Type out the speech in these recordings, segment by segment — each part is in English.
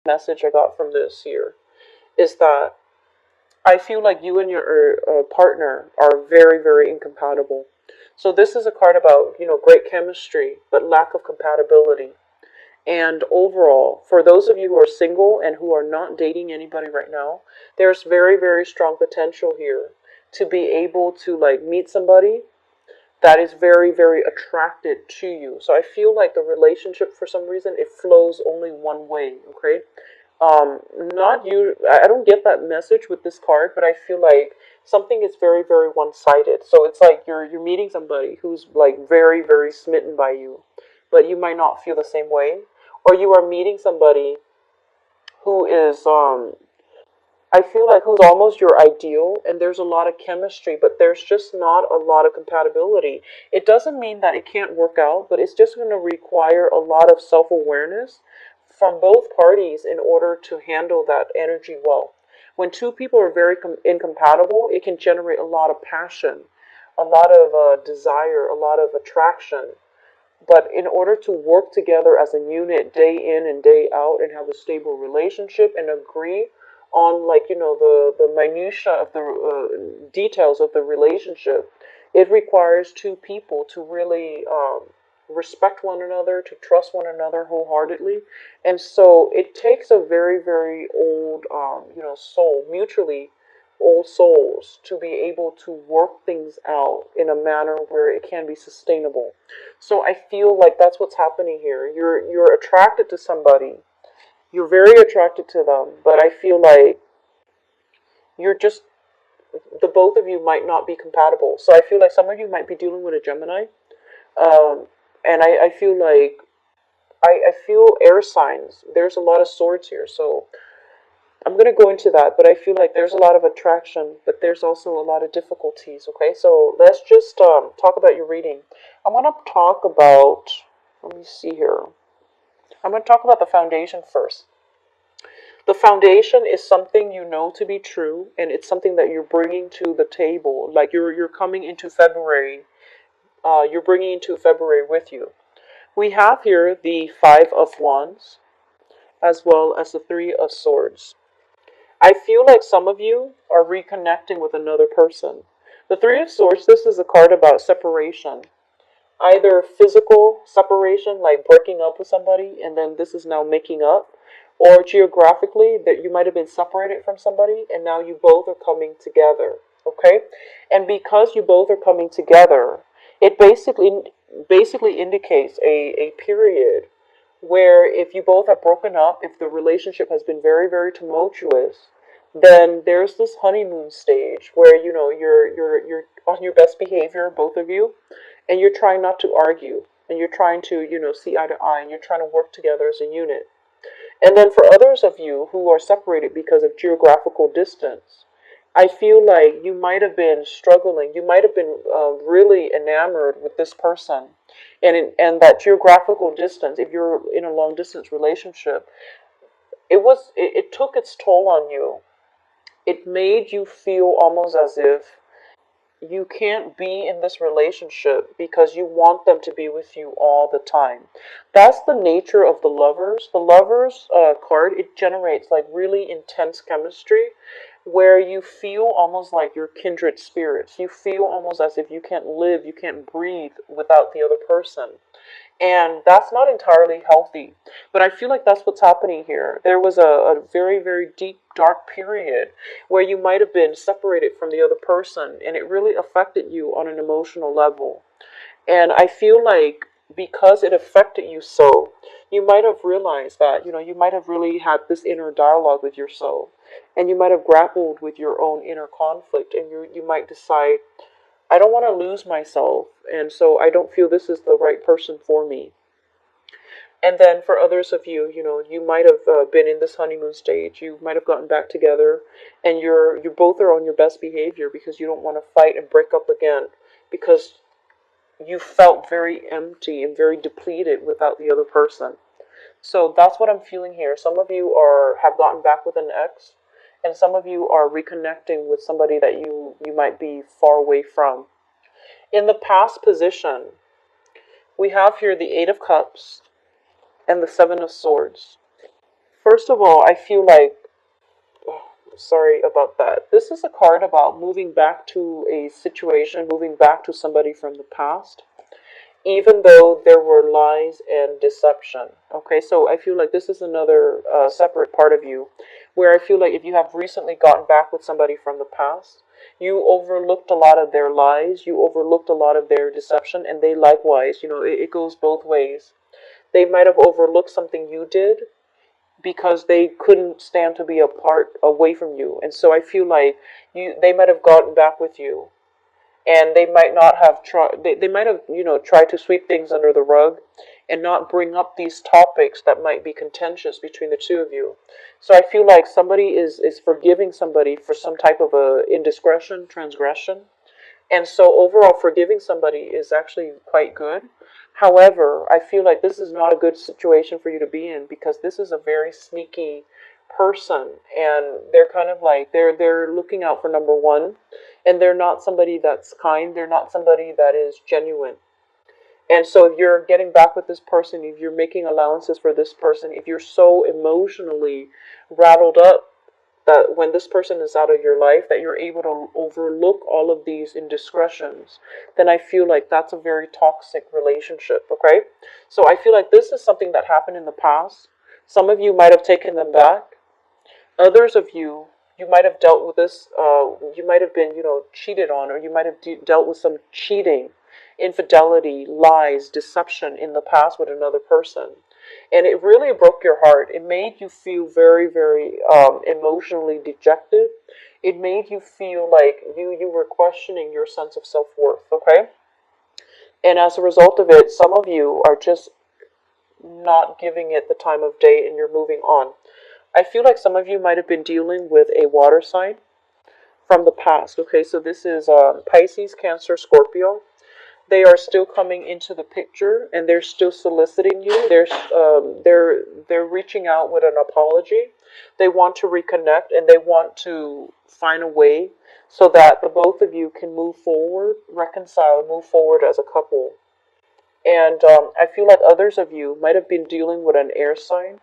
message I got from this here is that I feel like you and your partner are very, very incompatible. So this is a card about, great chemistry, but lack of compatibility. And overall, for those of you who are single and who are not dating anybody right now, there's very, very strong potential here to be able to like meet somebody that is very, very attracted to you. So I feel like the relationship, for some reason, it flows only one way. Okay, not you. I don't get that message with this card, but I feel like something is very, very one-sided. So it's like you're meeting somebody who's like very, very smitten by you, but you might not feel the same way, or you are meeting somebody who is I feel like who's almost your ideal, and there's a lot of chemistry, but there's just not a lot of compatibility. It doesn't mean that it can't work out, but it's just going to require a lot of self awareness from both parties in order to handle that energy well. When two people are very incompatible, it can generate a lot of passion, a lot of desire, a lot of attraction. But in order to work together as a unit day in and day out and have a stable relationship and agree on like the minutia of the details of the relationship, it requires two people to really respect one another, to trust one another wholeheartedly. And so it takes a very, very old soul, mutually old souls, to be able to work things out in a manner where it can be sustainable. So I feel like that's what's happening here. You're attracted to somebody. You're very attracted to them, but I feel like you're just the both of you might not be compatible. So I feel like some of you might be dealing with a Gemini, um, and I feel like I feel air signs. There's a lot of swords here, so I'm going to go into that, but I feel like there's a lot of attraction, but there's also a lot of difficulties, okay? So let's just talk about your reading. I'm going to talk about, let me see here. I'm going to talk about the foundation first. The foundation is something you know to be true, and it's something that you're bringing to the table. Like you're coming into February, you're bringing into February with you. We have here the Five of Wands, as well as the Three of Swords. I feel like some of you are reconnecting with another person. The Three of Swords, this is a card about separation. Either physical separation, like breaking up with somebody, and then this is now making up, or geographically, that you might have been separated from somebody, and now you both are coming together. Okay? And because you both are coming together, it basically indicates a period where if you both have broken up, if the relationship has been very, very tumultuous, then there's this honeymoon stage where you're on your best behavior, both of you, and you're trying not to argue, and you're trying to see eye to eye, and you're trying to work together as a unit. And then for others of you who are separated because of geographical distance, I feel like you might have been struggling. You might have been really enamored with this person, and that geographical distance. If you're in a long distance relationship, it took its toll on you. It made you feel almost as if you can't be in this relationship because you want them to be with you all the time. That's the nature of the lovers. The lovers card, it generates like really intense chemistry where you feel almost like you're kindred spirits. You feel almost as if you can't live, you can't breathe without the other person. And that's not entirely healthy. But I feel like that's what's happening here. There was a very, very deep, dark period where you might have been separated from the other person, and it really affected you on an emotional level. And I feel like because it affected you so, you might have realized that, you might have really had this inner dialogue with yourself, and you might have grappled with your own inner conflict, and you might decide, I don't want to lose myself, and so I don't feel this is the right person for me. And then for others of you, you might have been in this honeymoon stage. You might have gotten back together, and you both are on your best behavior because you don't want to fight and break up again because you felt very empty and very depleted without the other person. So that's what I'm feeling here. Some of you have gotten back with an ex, and some of you are reconnecting with somebody that you might be far away from. In the past position, we have here the Eight of Cups and the Seven of Swords. First of all, I feel like, sorry about that. This is a card about moving back to a situation, moving back to somebody from the past, even though there were lies and deception. Okay, so I feel like this is another separate part of you where I feel like if you have recently gotten back with somebody from the past, you overlooked a lot of their lies, you overlooked a lot of their deception, and they likewise, it goes both ways. They might have overlooked something you did because they couldn't stand to be apart away from you. And so I feel like they might have gotten back with you, and they might not have tried, they might have tried to sweep things under the rug and not bring up these topics that might be contentious between the two of you. So I feel like somebody is forgiving somebody for some type of a indiscretion, transgression, and so overall, forgiving somebody is actually quite good. However, I feel like this is not a good situation for you to be in because this is a very sneaky person, and they're kind of like they're looking out for number one, and they're not somebody that's kind. They're not somebody that is genuine. And so if you're getting back with this person, if you're making allowances for this person, if you're so emotionally rattled up that when this person is out of your life that you're able to overlook all of these indiscretions, then I feel like that's a very toxic relationship. Okay, so I feel like this is something that happened in the past. Some of you might have taken them back. Others of you, you might have dealt with this, you might have been cheated on, or you might have dealt with some cheating, infidelity, lies, deception in the past with another person, and it really broke your heart. It made you feel very, very emotionally dejected. It made you feel like you were questioning your sense of self-worth. Okay, and as a result of it, some of you are just not giving it the time of day, and you're moving on. I feel like some of you might have been dealing with a water sign from the past. Okay, so this is Pisces, Cancer, Scorpio. They are still coming into the picture, and they're still soliciting you. They're reaching out with an apology. They want to reconnect, and they want to find a way so that the both of you can move forward, reconcile, move forward as a couple. And I feel like others of you might have been dealing with an air sign,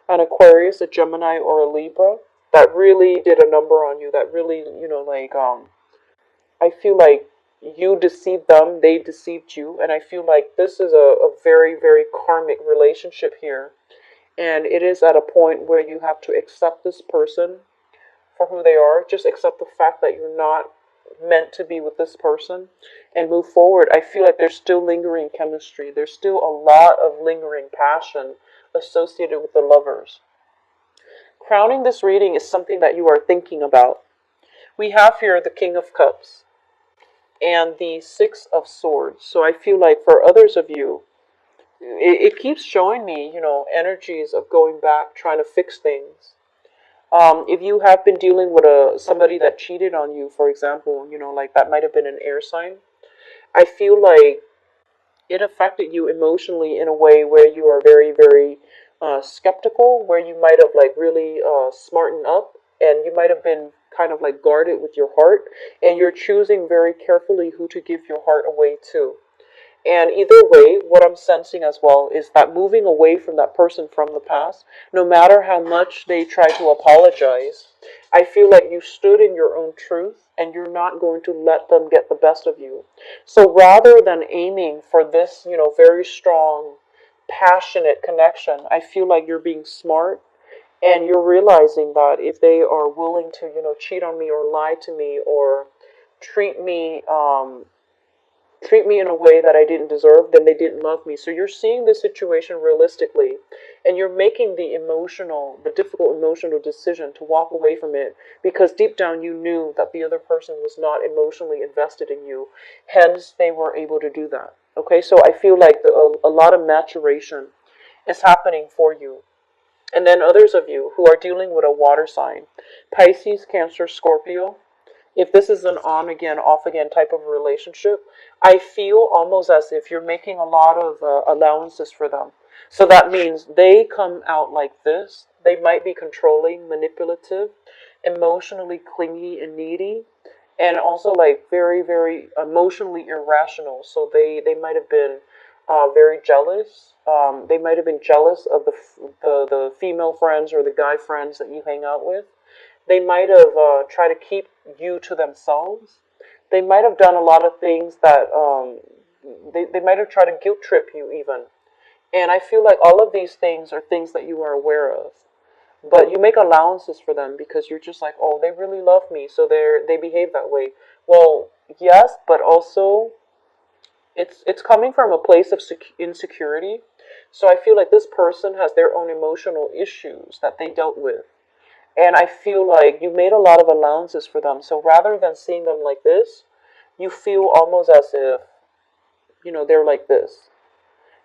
an Aquarius, a Gemini, or a Libra that really did a number on you. That really, I feel like you deceived them, they deceived you, and I feel like this is a very, very karmic relationship here. And it is at a point where you have to accept this person for who they are. Just accept the fact that you're not meant to be with this person and move forward. I feel like there's still lingering chemistry. There's still a lot of lingering passion associated with the lovers. Crowning this reading is something that you are thinking about. We have here the King of Cups and the Six of Swords. So I feel like for others of you, it keeps showing me, energies of going back, trying to fix things. If you have been dealing with somebody that cheated on you, for example, like that might have been an air sign. I feel like it affected you emotionally in a way where you are very, very skeptical, where you might have like really smartened up, and you might have been kind of like guarded with your heart, and you're choosing very carefully who to give your heart away to. And either way, what I'm sensing as well is that moving away from that person from the past, no matter how much they try to apologize, I feel like you stood in your own truth and you're not going to let them get the best of you. So rather than aiming for this, very strong, passionate connection, I feel like you're being smart, and you're realizing that if they are willing to, cheat on me or lie to me or treat me treat me in a way that I didn't deserve, then they didn't love me. So you're seeing the situation realistically, and you're making the difficult emotional decision to walk away from it because deep down you knew that the other person was not emotionally invested in you. Hence, they were able to do that. Okay, so I feel like a lot of maturation is happening for you. And then others of you who are dealing with a water sign, Pisces, Cancer, Scorpio, if this is an on again, off again type of relationship, I feel almost as if you're making a lot of allowances for them. So that means they come out like this. They might be controlling, manipulative, emotionally clingy and needy, and also like very, very emotionally irrational. So they might have been very jealous. They might have been jealous of the female friends or the guy friends that you hang out with. They might have tried to keep you to themselves. They might have done a lot of things that they might have tried to guilt trip you even. And I feel like all of these things are things that you are aware of. But you make allowances for them because you're just like, oh, they really love me, so they behave that way. Well, yes, but also it's coming from a place of insecurity. So I feel like this person has their own emotional issues that they dealt with. And I feel like you made a lot of allowances for them. So rather than seeing them like this, you feel almost as if, they're like this.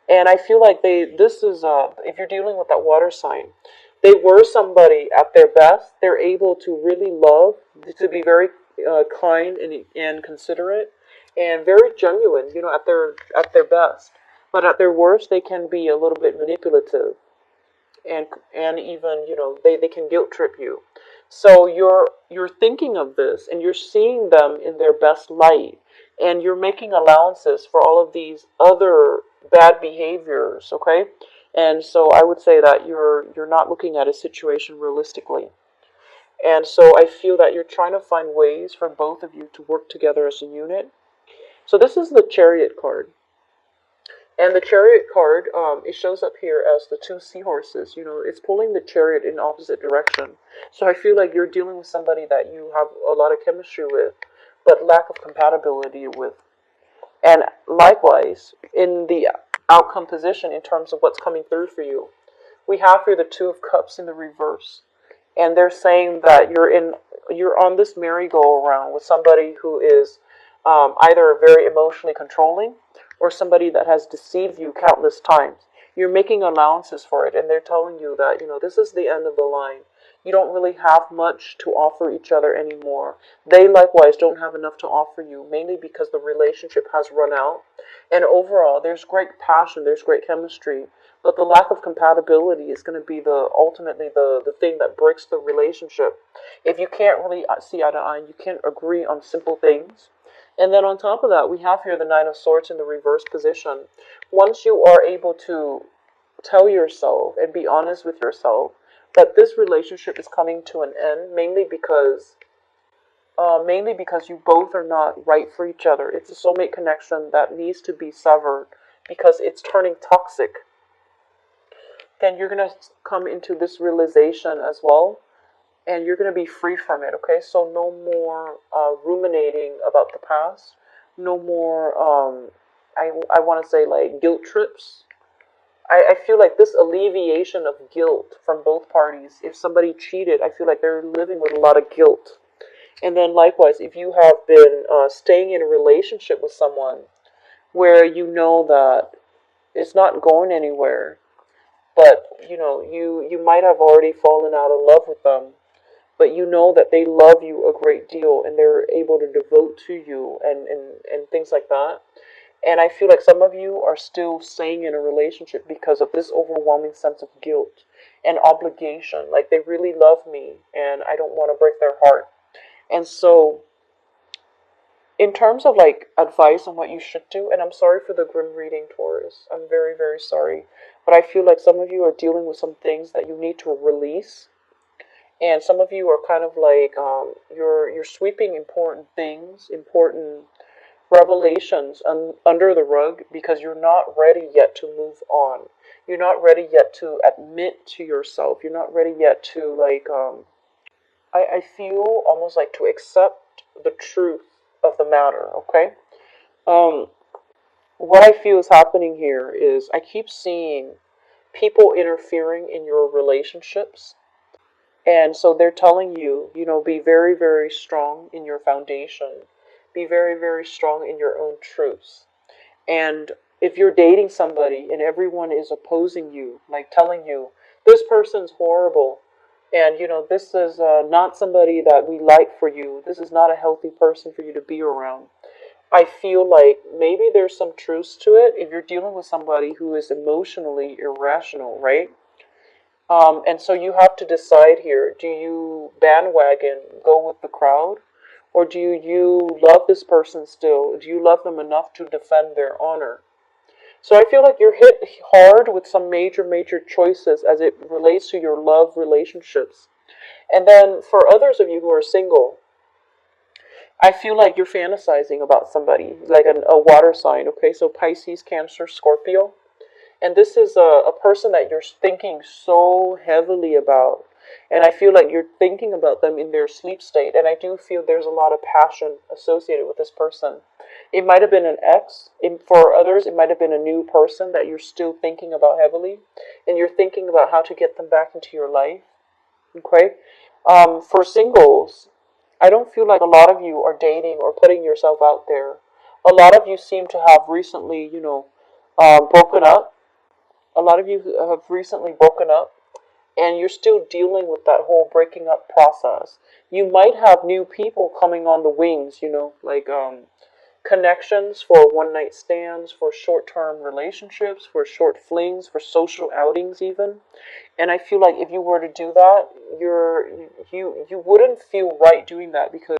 And I feel like this is, if you're dealing with that water sign, they were somebody at their best. They're able to really love, to be very kind and considerate, and very genuine, at their best. But at their worst, they can be a little bit manipulative, and even they can guilt trip you. So you're thinking of this and you're seeing them in their best light, and you're making allowances for all of these other bad behaviors, okay? And so I would say that you're not looking at a situation realistically. And so I feel that you're trying to find ways for both of you to work together as a unit. So this is the Chariot card. And the Chariot card, it shows up here as the two seahorses. It's pulling the chariot in opposite direction. So I feel like you're dealing with somebody that you have a lot of chemistry with, but lack of compatibility with. And likewise, in the outcome position, in terms of what's coming through for you, we have here the Two of Cups in the reverse. And they're saying that you're on this merry-go-round with somebody who is either very emotionally controlling or somebody that has deceived you countless times. You're making allowances for it, and they're telling you that, this is the end of the line. You don't really have much to offer each other anymore. They likewise don't have enough to offer you, mainly because the relationship has run out. And overall, there's great passion, there's great chemistry, but the lack of compatibility is going to be ultimately the thing that breaks the relationship. If you can't really see eye to eye, you can't agree on simple things. And then on top of that, we have here the Nine of Swords in the reverse position. Once you are able to tell yourself and be honest with yourself that this relationship is coming to an end, mainly because you both are not right for each other. It's a soulmate connection that needs to be severed because it's turning toxic. Then you're going to come into this realization as well, and you're going to be free from it, okay? So no more ruminating about the past. No more, I want to say, like, guilt trips. I feel like this alleviation of guilt from both parties, if somebody cheated, I feel like they're living with a lot of guilt. And then likewise, if you have been staying in a relationship with someone where you know that it's not going anywhere, but you might have already fallen out of love with them, but you know that they love you a great deal and they're able to devote to you and things like that. And I feel like some of you are still staying in a relationship because of this overwhelming sense of guilt and obligation. Like, they really love me and I don't want to break their heart. And so, in terms of like advice on what you should do, and I'm sorry for the grim reading, Taurus. I'm very, very sorry. But I feel like some of you are dealing with some things that you need to release. And some of you are kind of like, you're sweeping important things, important revelations under the rug because you're not ready yet to move on. You're not ready yet to admit to yourself. You're not ready yet to like, I feel almost like to accept the truth of the matter, okay? Um, what I feel is happening here is I keep seeing people interfering in your relationships. And so they're telling you, be very, very strong in your foundation. Be very, very strong in your own truths. And if you're dating somebody and everyone is opposing you, like telling you, this person's horrible, and this is not somebody that we like for you, this is not a healthy person for you to be around, I feel like maybe there's some truth to it if you're dealing with somebody who is emotionally irrational, right? And so you have to decide here, do you bandwagon, go with the crowd? Or do you love this person still? Do you love them enough to defend their honor? So I feel like you're hit hard with some major choices as it relates to your love relationships. And then for others of you who are single, I feel like you're fantasizing about somebody, like a water sign, okay? So Pisces, Cancer, Scorpio. And this is a person that you're thinking so heavily about. And I feel like you're thinking about them in their sleep state. And I do feel there's a lot of passion associated with this person. It might have been an ex. For others, it might have been a new person that you're still thinking about heavily. And you're thinking about how to get them back into your life. Okay? For singles, I don't feel like a lot of you are dating or putting yourself out there. A lot of you seem to have recently, broken up. A lot of you have recently broken up, and you're still dealing with that whole breaking up process. You might have new people coming on the wings, like connections for one night stands, for short term relationships, for short flings, for social outings, even. And I feel like if you were to do that, you wouldn't feel right doing that because